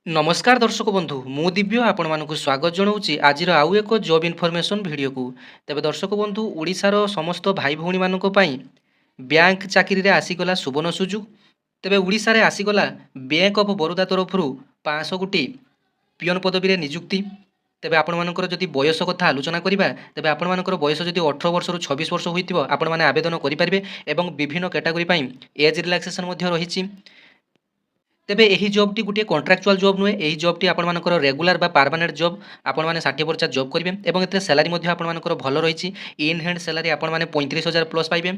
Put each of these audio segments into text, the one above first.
नमस्कार दर्शक बंधु मु दिव्य आपण मानक स्वागत जनाऊँगी आज आउ एक जॉब इनफॉरमेशन वीडियो को। तेबे दर्शक बंधु ओडिशार समस्त भाई भौणी मानक पई बैंक चाकरी रे आसीगला सुवर्ण सुजोग। तेबे ओडिशा रे आसीगला बैंक ऑफ बड़ौदा तरफ 500 गोटी पियन पदवी रे नियुक्ति। तेबे आपण मानकर जदि बयस कथा आलोचना करिबा तेबे आपण मानकर बयस जदि 18 वर्ष रु 26 वर्ष होइतिबो आपण माने आवेदन करि परिबे एवं विभिन्न कैटेगरी पई एज रिलैक्सेशन मध्ये रहिछि। तेबे एही जॉब टी गोटे कॉन्ट्रैक्चुअल जॉब नुहे। एही जॉब टी आपण मानकर रेगुलर बा परमानेंट जॉब आपण माने 60% जॉब करिवे एवं एते सैलरी मध्ये आपण मानकर भल रहिछि। इन हैंड सैलरी आपण माने 35,000 प्लस पाइबे।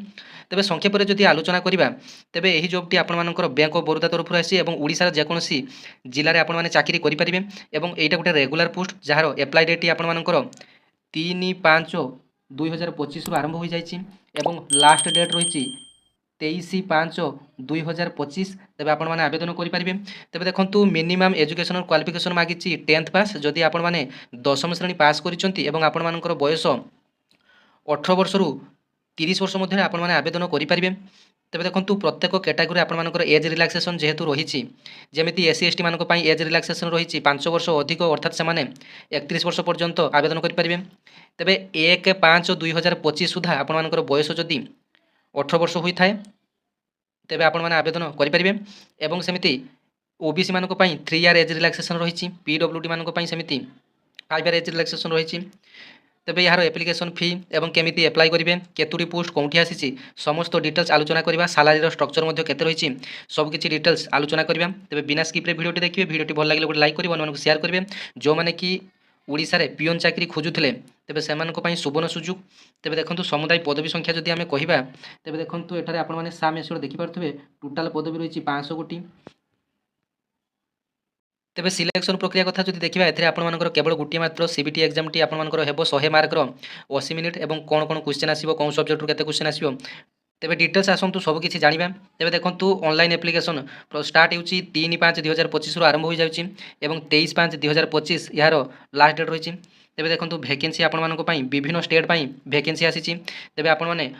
तेबे संक्षेप रे जदि आलोचना करिबा तेबे एही जॉब टी आपण मानकर बैंक ऑफ बड़ौदा तरफ आसी एवं ओडिसा रे जेकोनोसी जिल्ला रे आपण माने चाकरी करि परिबे एवं एटा गोटे रेगुलर पोस्ट जहार अप्लाई डेट आपण मानकर 3/5/2025 रु आरंभ होई जाइछि एवं लास्ट डेट रहिछि 23/5/2025। तेबे आपण माने आवेदन करि परिबे। तेबे देखंतु मिनिमम एजुकेशनल क्वालिफिकेशन मागिछि 10th पास। जदि आपण माने 10म श्रेणी पास करिसंती एवं आपण मानकर बयस 18 वर्ष रु 30 वर्ष मध्ये आपण माने आवेदन करि परिबे। तेबे देखंतु प्रत्येक कैटेगरी आपण मानकर एज रिलैक्सेशन जेहेतु रहिछि जेमिति एससी एसटी मानक पई एज रिलैक्सेशन रहिछि 5 वर्ष अधिक अर्थात से माने 31 वर्ष पर्यंत आवेदन करि परिबे। तेबे 1/5/2025 सुधा आपण मानकर बयस जदि 18 वर्ष होई थाए तेबे आपण माने आवेदन करि परिबे एवं सेमिति ओबीसी मानक पई 3 इयर एज रिलैक्सेशन रहिछि। पीडब्ल्यूडी मानक पई सेमिति 5 इयर एज रिलैक्सेशन रहिछि। तेबे यार एप्लिकेशन फी एवं केमिति अप्लाई करिवे केतुरी पोस्ट कोंठी आसीछि समस्त डिटेल्स आलोचना करिवा। सैलरी स्ट्रक्चर मध्ये केते रहिछि सब किछि डिटेल्स आलोचना करिवा। तेबे बिना स्किप रे वीडियोटी देखिबे। वीडियोटी भल लागिले गोटे लाइक करिवे अन्य मानक शेयर करिवे। जो माने कि ओडिसा रे पियन चाकरी खोजुथिले तेबे सेमानक पई सुवर्ण सुजोग। तेबे देखंतु समुदाय पदवी संख्या जदि आमे कहिबा तेबे देखंतु एठारे आपण माने साम एसोड देखि पारथबे टोटल पदवी रहिछि 500 गोटी। तेबे सिलेक्शन प्रक्रिया कथा जदि देखिबा एथिरे आपण मानकर केवल गोटी मात्र सीबीटी एग्जाम टी आपण मानकर हेबो 100 मार्क रो 80 मिनिट एवं कोन कोन क्वेश्चन आसीबो कोन सब्जेक्ट रो केते क्वेश्चन आसीबो। तेबे डिटेल्स आसंतु सब किछि जानिबा। तेबे देखंतु ऑनलाइन एप्लिकेशन स्टार्ट होउछि 3/5/2025 रु आरंभ होई जाउछि एवं 23/5/2025 यार लास्ट डेट रहिछि। तेबे देखंतु वैकेंसी आपण मानक पई विभिन्न स्टेट पई वैकेंसी आसीछि। तेबे आपण माने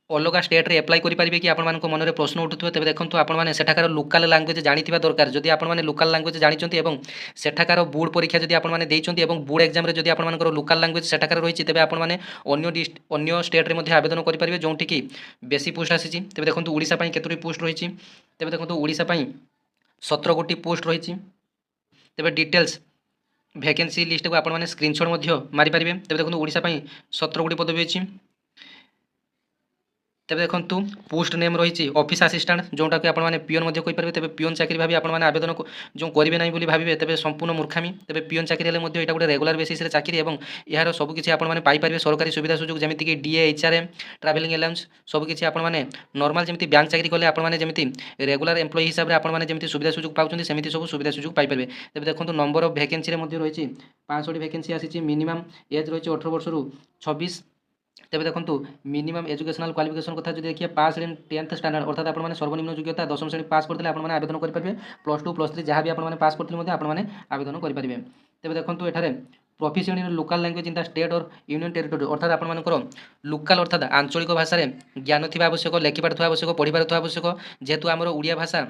अलग स्टेट रे अप्लाई करि परिबे कि आपण मानक मन रे प्रश्न उठुथबे। तेबे देखंतु आपण माने सेठाकार लोकल लैंग्वेज जानिथिबा दरकार। जदि आपण माने लोकल लैंग्वेज जानिचंती एवं सेठाकार बोर्ड परीक्षा जदि आपण माने देइचंती एवं बोर्ड एग्जाम रे जदि आपण मानकर लोकल लैंग्वेज सेठाकार रहिछि तेबे आपण माने अन्य स्टेट रे मध्ये आवेदन करि परिबे जोंठी कि बेसी पोस्ट आसीछि। तेबे देखंतु ओडिसा पई केतुरी पोस्ट रहिछि। तेबे देखंतु ओडिसा पई 17 गोटी पोस्ट रहिछि। तेबे डिटेल्स वैकेंसी लिस्ट को आपण माने स्क्रीनशॉट मध्ये मारि परिबे। तेबे देखंतु ओडिसा पई 17 गोटी पदवी अछि। तेबे देखंतु पोस्ट नेम रहिछि ऑफिस असिस्टेंट जोंटा कि आपण माने पियन मध्ये कहि परबे। तेबे पियन चाकरी भाबी आपण माने आवेदन को जो करिवे नै बोली भाबिबे तेबे संपूर्ण मूर्खामी। तेबे पियन चाकरी हेले मध्ये एटा गुटे रेगुलर बेसिस रे चाकरी एवं यार सब किछि आपण माने पाई परबे सरकारी सुविधा सुयोग जेमिति कि डीए एचआरएम ट्रैवलिंग अलाउंस सब किछि आपण माने नॉर्मल जेमिति बैंक चाकरी करले आपण माने जेमिति रेगुलर एम्प्लॉय हिसाब रे आपण माने जेमिति सुविधा सुयोग पाउछन्ती सेमिति सब सुविधा सुयोग पाई परबे। तेबे देखंतु नंबर ऑफ वैकेंसी रे मध्ये रहिछि 500 टी वैकेंसी आसीछि। मिनिमम एज रहिछि 18 वर्ष रु 26। तेबे देखंतु मिनिमम एजुकेशनल क्वालिफिकेशन कथा जदि देखिए पास इन 10th स्टैंडर्ड अर्थात आपण माने सर्वनिम्न योग्यता 10म श्रेणी पास करथिले आपण माने आवेदन करि परिबे। +2 +3 जहाँ भी आपण माने पास करथिले मध्ये आपण माने आवेदन करि परिबे। तेबे देखंतु एठारे proficient in local language in the state और यूनियन टेरिटरी अर्थात आपण मानकर लोकल अर्थात आंचलिक भाषा रे ज्ञान थिबा आवश्यक लेखि पारथुवा आवश्यक पढि पारथुवा आवश्यक। जेहेतु हमर ओडिया भाषा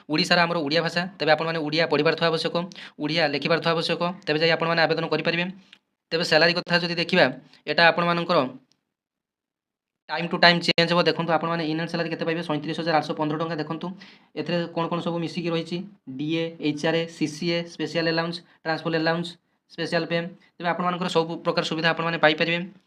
ओडिसा रा हमर ओडिया भाषा तेबे आपण माने ओडिया पढि पारथुवा आवश्यक ओडिया लेखि पारथुवा आवश्यक। तेबे जाई आपण माने आवेदन करि परिबे। तेबे सैलरी कथा जदि देखिबा एटा आपण मानकर टाइम टू टाइम चेंज हो। देखो आपण मैंने इन सैलरी केते पाइबे 37,815 टंका। देखो एथरे कोन कोन सब मिसिकी रहिछि DA HRA CCA special allowance transfer allowance special pay तेबे आपण मानकर सब प्रकार सुविधा आपण माने पाई परिबे।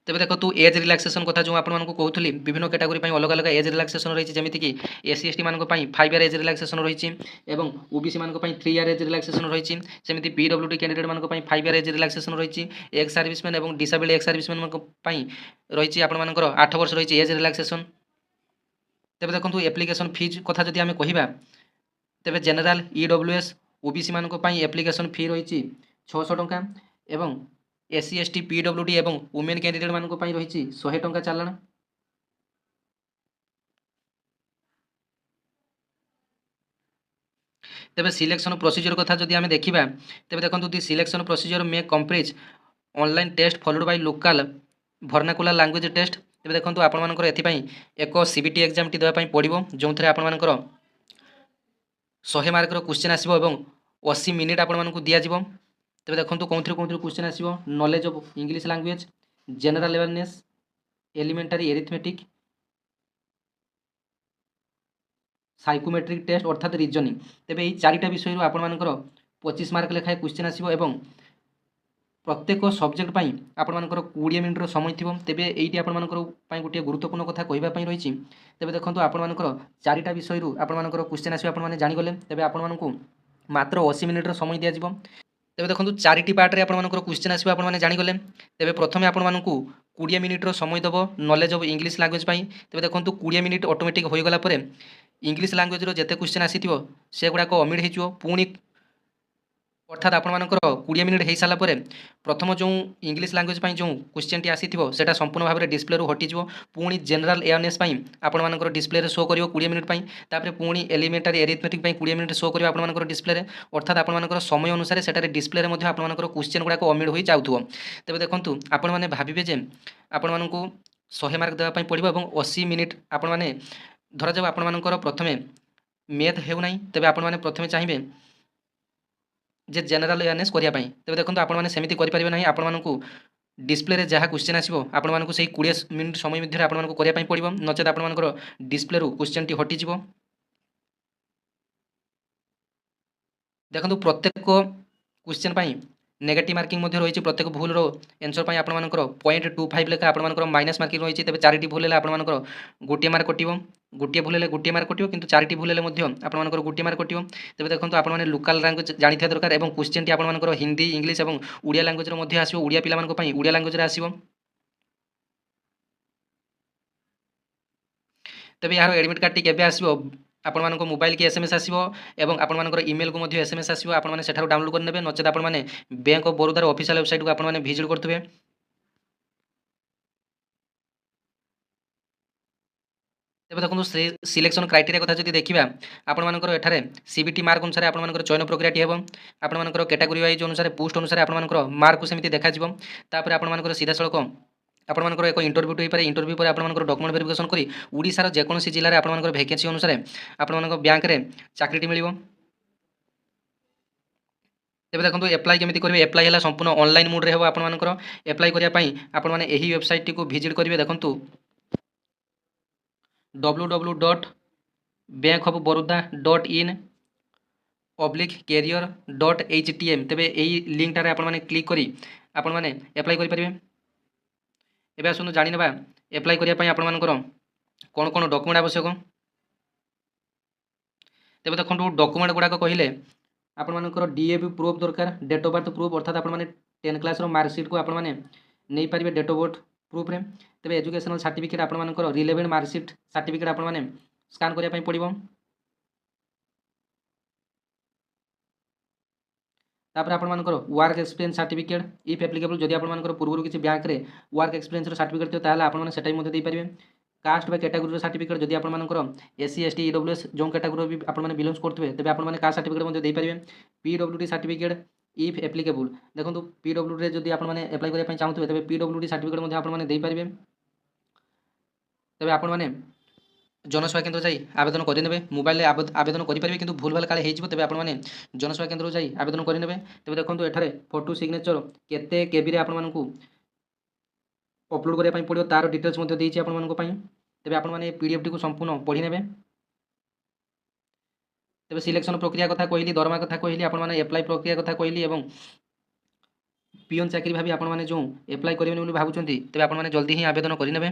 तेबे देखो तू एज रिलैक्सेशन कथा जो आपण मानको कहउथली विभिन्न कैटेगरी पई अलग अलग एज रिलैक्सेशन रहिछि जेमिति कि एससी एसटी मानको पई 5 इयर एज रिलैक्सेशन रहिछि एवं ओबीसी मानको पई 3 इयर एज रिलैक्सेशन रहिछि। सेमिति पीडब्ल्यूडी कैंडिडेट मानको पई 5 इयर एज रिलैक्सेशन रहिछि। एक्स सर्विसमैन एवं डिसेबल्ड एक्स सर्विसमैन मानको पई रहिछि आपण मानकर 8 वर्ष रहिछि एज रिलैक्सेशन। तेबे देखंतु एप्लिकेशन फीस कथा जदि आमे कहिबा तेबे जनरल ईडब्ल्यूएस ओबीसी मानको पई एप्लिकेशन फी रहिछि 600 टंका एवं एससी एसटी पीडब्ल्यूडी एवं वुमेन कैंडिडेट मानको पई रहिछि 100 टंका चालान। तेबे सिलेक्शन प्रोसीजर कथा जदि आमे देखिबा तेबे देखंतु दि सिलेक्शन प्रोसीजर मे comprise online test followed by local vernacular language test. तेबे देखंतु आपण मानकर एथि पई एक सीबीटी एग्जाम टी देबा पई पड़िबो जोंथरे आपण मानकर 100 ମାର୍କର କ୍ୱେଶ୍ଚିନ୍ ଆସିବ ଏବଂ 80 ମିନିଟ୍ ଆପଣମାନଙ୍କୁ ଦିଆଯିବ। ତେବେ ଦେଖନ୍ତୁ କେଉଁଥିରୁ କ୍ୱେଶ୍ଚିନ୍ ଆସିବ। Knowledge of English language, general awareness, elementary arithmetic, psychometric test ଅର୍ଥାତ୍ ରିଜନିଂ। ତେବେ ଏହି 4ଟା ବିଷୟରୁ ଆପଣମାନଙ୍କର 25 ମାର୍କ ଲେଖାଏଁ କ୍ୱେଶ୍ଚିନ୍ ଆସିବ ଏବଂ ପ୍ରତ୍ୟେକ ସବଜେକ୍ଟ ପାଇଁ ଆପଣମାନଙ୍କର 20 ମିନିଟ୍ର ସମୟ ଥିବ। ତେବେ ଏଇଠି ଆପଣମାନଙ୍କର ପାଇଁ ଗୋଟିଏ ଗୁରୁତ୍ୱପୂର୍ଣ୍ଣ କଥା କହିବା ପାଇଁ ରହିଛି। ତେବେ ଦେଖନ୍ତୁ ଆପଣମାନଙ୍କର 4ଟା ବିଷୟରୁ ଆପଣମାନଙ୍କର କ୍ୱେଶ୍ଚିନ୍ ଆସିବ ଆପଣମାନେ ଜାଣିଗଲେ। ତେବେ ଆପଣମାନଙ୍କୁ ମାତ୍ର 80 ମିନିଟ୍ର ସମୟ ଦିଆଯିବ। ତେବେ ଦେଖନ୍ତୁ 4ଟି ପାର୍ଟରେ ଆପଣମାନଙ୍କର କ୍ୱେଶ୍ଚିନ୍ ଆସିବ ଆପଣମାନେ ଜାଣିଗଲେ। ତେବେ ପ୍ରଥମେ ଆପଣମାନଙ୍କୁ 20 ମିନିଟ୍ର ସମୟ ଦେବ ନଲେଜ୍ ଅଫ୍ ଇଂଲିଶ ଲାଙ୍ଗୁଏଜ୍ ପାଇଁ। ତେବେ ଦେଖନ୍ତୁ 20 ମିନିଟ୍ ଅଟୋମେଟିକ୍ ହୋଇଗଲା ପରେ ଇଂଲିଶ ଲାଙ୍ଗୁଏଜ୍ର ଯେତେ କ୍ୱେଶ୍ଚିନ୍ ଆସିଥିବ ସେଗୁଡ଼ାକ ଅମିଟ୍ ହେଇଯିବ। ପୁଣି ଅର୍ଥାତ୍ ଆପଣମାନଙ୍କର 20 ମିନିଟ୍ ହେଇସାରିଲା ପରେ ପ୍ରଥମ ଯେଉଁ ଇଂଲିଶ ଲାଙ୍ଗୁଏଜ୍ ପାଇଁ ଯେଉଁ କ୍ୱେଶ୍ଚିନ୍ଟି ଆସିଥିବ ସେଇଟା ସମ୍ପୂର୍ଣ୍ଣ ଭାବରେ ଡିସ୍ପ୍ଲେରୁ ହଟିଯିବ। ପୁଣି ଜେନେରାଲ ଏୱାରନେସ୍ ପାଇଁ ଆପଣମାନଙ୍କର ଡିସ୍ପ୍ଲେରେ ଶୋ କରିବ 20 ମିନିଟ୍ ପାଇଁ। ତାପରେ ପୁଣି ଏଲିମେଣ୍ଟାରୀ ଏରିଥମେଟିକ୍ ପାଇଁ 20 ମିନିଟ୍ ଶୋ କରିବ ଆପଣମାନଙ୍କର ଡିସ୍ପ୍ଲେରେ। ଅର୍ଥାତ୍ ଆପଣମାନଙ୍କର ସମୟ ଅନୁସାରେ ସେଠାରେ ଡିସ୍ପ୍ଲେରେ ମଧ୍ୟ ଆପଣମାନଙ୍କର କ୍ୱେଶ୍ଚିନ୍ ଗୁଡ଼ାକ ଅମିଟ୍ ହୋଇ ଯାଉଥିବ। ତେବେ ଦେଖନ୍ତୁ ଆପଣମାନେ ଭାବିବେ ଯେ ଆପଣମାନଙ୍କୁ 100 ମାର୍କ ଦେବା ପାଇଁ ପଡ଼ିବ ଏବଂ 80 ମିନିଟ୍ ଆପଣମାନେ ଧରାଯାଉ ଆପଣମାନଙ୍କର ପ୍ରଥମେ ମ୍ୟାଥ୍ ହେଉନାହିଁ। ତେବେ ଆପଣମାନେ ପ୍ରଥମେ ଚାହିଁବେ ଯେ ଜେନେରାଲ ଆୱାରନେସ୍ କରିବା ପାଇଁ। ତେବେ ଦେଖନ୍ତୁ ଆପଣମାନେ ସେମିତି କରିପାରିବେ ନାହିଁ। ଆପଣମାନଙ୍କୁ ଡିସ୍ପ୍ଲେରେ ଯାହା କ୍ୱେଶ୍ଚିନ୍ ଆସିବ ଆପଣମାନଙ୍କୁ ସେଇ 20 ମିନିଟ୍ ସମୟ ମଧ୍ୟରେ ଆପଣମାନଙ୍କୁ କରିବା ପାଇଁ ପଡ଼ିବ। ନଚେତ୍ ଆପଣମାନଙ୍କର ଡିସ୍ପ୍ଲେରୁ କ୍ୱେଶ୍ଚିନ୍ଟି ହଟିଯିବ। ଦେଖନ୍ତୁ ପ୍ରତ୍ୟେକ କ୍ୱେଶ୍ଚିନ୍ ପାଇଁ ନେଗେଟିଭ୍ ମାର୍କିଂ ମଧ୍ୟ ରହିଛି। ପ୍ରତ୍ୟେକ ଭୁଲର ଆନ୍ସର୍ ପାଇଁ ଆପଣମାନଙ୍କର 0.25 ଲେଖା ଆପଣମାନଙ୍କର ମାଇନସ୍ ମାର୍କିଂ ରହିଛି। ତେବେ 4ଟି ଭୁଲ ହେଲେ ଆପଣମାନଙ୍କର ଗୋଟିଏ ମାର୍କ କଟିବ। ଗୋଟିଏ ଭୁଲ ହେଲେ ଗୋଟିଏ ମାର୍କ କଟିବ, କିନ୍ତୁ 4ଟି ଭୁଲ ହେଲେ ମଧ୍ୟ ଆପଣମାନଙ୍କର ଗୋଟିଏ ମାର୍କ କଟିବ। ତେବେ ଦେଖନ୍ତୁ ଆପଣମାନେ ଲୋକାଲ୍ ଲାଙ୍ଗୁଏଜ୍ ଜାଣିଥିବା ଦରକାର ଏବଂ କ୍ୱେଶ୍ଚିନ୍ଟି ଆପଣମାନଙ୍କର ହିନ୍ଦୀ, ଇଂଲିଶ ଏବଂ ଓଡ଼ିଆ ଲାଙ୍ଗୁଏଜ୍ରେ ମଧ୍ୟ ଆସିବ। ଓଡ଼ିଆ ପିଲାମାନଙ୍କ ପାଇଁ ଓଡ଼ିଆ ଲାଙ୍ଗୁଏଜ୍ରେ ଆସିବ। ତେବେ ଏହାର ଏଡମିଟ୍ କାର୍ଡ଼ଟି କେବେ ଆସିବ? ଆପଣମାନଙ୍କ ମୋବାଇଲ କି ଏସ୍ଏମ୍ଏସ୍ ଆସିବ ଏବଂ ଆପଣମାନଙ୍କର ଇମେଲକୁ ମଧ୍ୟ ଏସ୍ଏମ୍ଏସ୍ ଆସିବ। ଆପଣମାନେ ସେଠାରୁ ଡାଉନଲୋଡ଼ କରିନେବେ। ନଚେତ୍ ଆପଣମାନେ ବ୍ୟାଙ୍କ ଅଫ୍ ବରୋଦାର ଅଫିସିଆଲ୍ ୱେବସାଇଟ୍କୁ ଆପଣମାନେ ଭିଜିଟ୍ କରୁଥିବେ। ତେବେ ଦେଖନ୍ତୁ ସିଲେକ୍ସନ୍ କ୍ରାଇଟେରିଆ କଥା ଯଦି ଦେଖିବା ଆପଣମାନଙ୍କର ଏଠାରେ ସିବିଟି ମାର୍କ ଅନୁସାରେ ଆପଣମାନଙ୍କର ଚୟନ ପ୍ରକ୍ରିୟାଟି ହେବ। ଆପଣମାନଙ୍କର କ୍ୟାଟାଗୋରୀ ୱାଇଜ୍ ଅନୁସାରେ ପୋଷ୍ଟ ଅନୁସାରେ ଆପଣମାନଙ୍କର ମାର୍କକୁ ସେମିତି ଦେଖାଯିବ। ତାପରେ ଆପଣମାନଙ୍କର ସିଧାସଳଖ ଆପଣମାନଙ୍କର ଏକ ଇଣ୍ଟରଭ୍ୟୁଟି ହୋଇପାରେ। ଇଣ୍ଟରଭ୍ୟୁ ପରେ ଆପଣମାନଙ୍କର ଡକ୍ୟୁମେଣ୍ଟ ଭେରିଫିକେସନ୍ କରି ଓଡ଼ିଶାର ଯେକୌଣସି ଜିଲ୍ଲାରେ ଆପଣମାନଙ୍କର ଭ୍ୟାକେନ୍ସି ଅନୁସାରେ ଆପଣମାନଙ୍କ ବ୍ୟାଙ୍କରେ ଚାକିରିଟି ମିଳିବ। ତେବେ ଦେଖନ୍ତୁ ଏପ୍ଲାଏ କେମିତି କରିବେ? ଏପ୍ଲାଏ ହେଲା ସମ୍ପୂର୍ଣ୍ଣ ଅନଲାଇନ୍ ମୋଡ଼ରେ ହେବ ଆପଣମାନଙ୍କର। ଏପ୍ଲାଏ କରିବା ପାଇଁ ଆପଣମାନେ ଏହି ୱେବସାଇଟ୍ଟିକୁ ଭିଜିଟ୍ କରିବେ। ଦେଖନ୍ତୁ www.bankofbaroda.in/career.htm। ତେବେ ଏହି ଲିଙ୍କଟାରେ ଆପଣମାନେ କ୍ଲିକ୍ କରି ଆପଣମାନେ ଏପ୍ଲାଏ କରିପାରିବେ। ଏବେ ଆସନ୍ତୁ ଜାଣିନେବା ଏପ୍ଲାଏ କରିବା ପାଇଁ ଆପଣମାନଙ୍କର କ'ଣ କ'ଣ ଡକ୍ୟୁମେଣ୍ଟ ଆବଶ୍ୟକ। ତେବେ ଦେଖନ୍ତୁ ଡକ୍ୟୁମେଣ୍ଟ ଗୁଡ଼ାକ କହିଲେ ଆପଣମାନଙ୍କର DAB ପ୍ରୁଫ୍ ଦରକାର, ଡେଟ୍ ଅଫ୍ ବାର୍ଥ ପ୍ରୁଫ୍ ଅର୍ଥାତ୍ ଆପଣମାନେ 10 କ୍ଲାସ୍ର ମାର୍କସିଟ୍କୁ ଆପଣମାନେ ନେଇପାରିବେ ଡେଟ୍ ଅଫ୍ ବର୍ଥ ପ୍ରୁଫ୍ରେ। ତେବେ ଏଜୁକେସନାଲ୍ ସାର୍ଟିଫିକେଟ୍ ଆପଣମାନଙ୍କର ରିଲେଭେଣ୍ଟ ମାର୍କସିଟ୍ ସାର୍ଟିଫିକେଟ୍ ଆପଣମାନେ ସ୍କାନ୍ କରିବା ପାଇଁ ପଡ଼ିବ। ତାପରେ ଆପଣମାନଙ୍କର work experience certificate if applicable, ଯଦି ଆପଣମାନଙ୍କର ପୂର୍ବରୁ କିଛି ବ୍ୟାଙ୍କରେ ୱାର୍କ ଏକ୍ସପିରିଏନ୍ସର ସାର୍ଟିଫିକେଟ୍ ଥିବ ତାହେଲେ ଆପଣମାନେ ସେଟା ବି ମଧ୍ୟ ଦେଇପାରିବେ। କାଷ୍ଟ ବା କ୍ୟାଟାଗୋରୀର ସାର୍ଟିଫିକେଟ୍, ଯଦି ଆପଣମାନଙ୍କର SC ST EWS ଯେଉଁ କ୍ୟାଟାଗୋରୀର ବି ଆପଣମାନେ ବିଲଙ୍ଗସ୍ କରୁଥିବେ ତେବେ ଆପଣମାନେ କାଷ୍ଟ ସାର୍ଟିଫିକେଟ୍ ମଧ୍ୟ ଦେଇପାରିବେ। PWD ସାର୍ଟିଫିକେଟ୍ ଇଫ୍ ଆପ୍ଲିକେବୁଲ୍, ଦେଖନ୍ତୁ PWDରେ ଯଦି ଆପଣମାନେ ଆପ୍ଲାଏ କରିବା ପାଇଁ ଚାହୁଁଥିବେ ତେବେ PWD ସାର୍ଟିଫିକେଟ୍ ମଧ୍ୟ ଆପଣମାନେ ଦେଇପାରିବେ। ତେବେ ଆପଣମାନେ ଜନସେବା କେନ୍ଦ୍ର ଯାଇ ଆବେଦନ କରିନେବେ। ମୋବାଇଲରେ ଆବେଦନ କରିପାରିବେ, କିନ୍ତୁ ଭୁଲ ଭାଲ କାଳେ ହେଇଯିବ। ତେବେ ଆପଣମାନେ ଜନସେବା କେନ୍ଦ୍ରକୁ ଯାଇ ଆବେଦନ କରିନେବେ। ତେବେ ଦେଖନ୍ତୁ ଏଠାରେ ଫଟୋ ସିଗ୍ନେଚର କେତେ କେବିରେ ଆପଣମାନଙ୍କୁ ଅପଲୋଡ଼ କରିବା ପାଇଁ ପଡ଼ିବ ତାର ଡିଟେଲ୍ସ ମଧ୍ୟ ଦେଇଛି ଆପଣମାନଙ୍କ ପାଇଁ। ତେବେ ଆପଣମାନେ PDFଟିକୁ ସମ୍ପୂର୍ଣ୍ଣ ପଢ଼ି ନେବେ। ତେବେ ସିଲେକ୍ସନ୍ ପ୍ରକ୍ରିୟା କଥା କହିଲି, ଦରମା କଥା କହିଲି, ଆପଣମାନେ ଏପ୍ଲାଏ ପ୍ରକ୍ରିୟା କଥା କହିଲି ଏବଂ ପିଅନ୍ ଚାକିରି ଭାବି ଆପଣମାନେ ଯେଉଁ ଏପ୍ଲାଏ କରିବେନି ବୋଲି ଭାବୁଛନ୍ତି ତେବେ ଆପଣମାନେ ଜଲ୍ଦି ହିଁ ଆବେଦନ କରିନେବେ।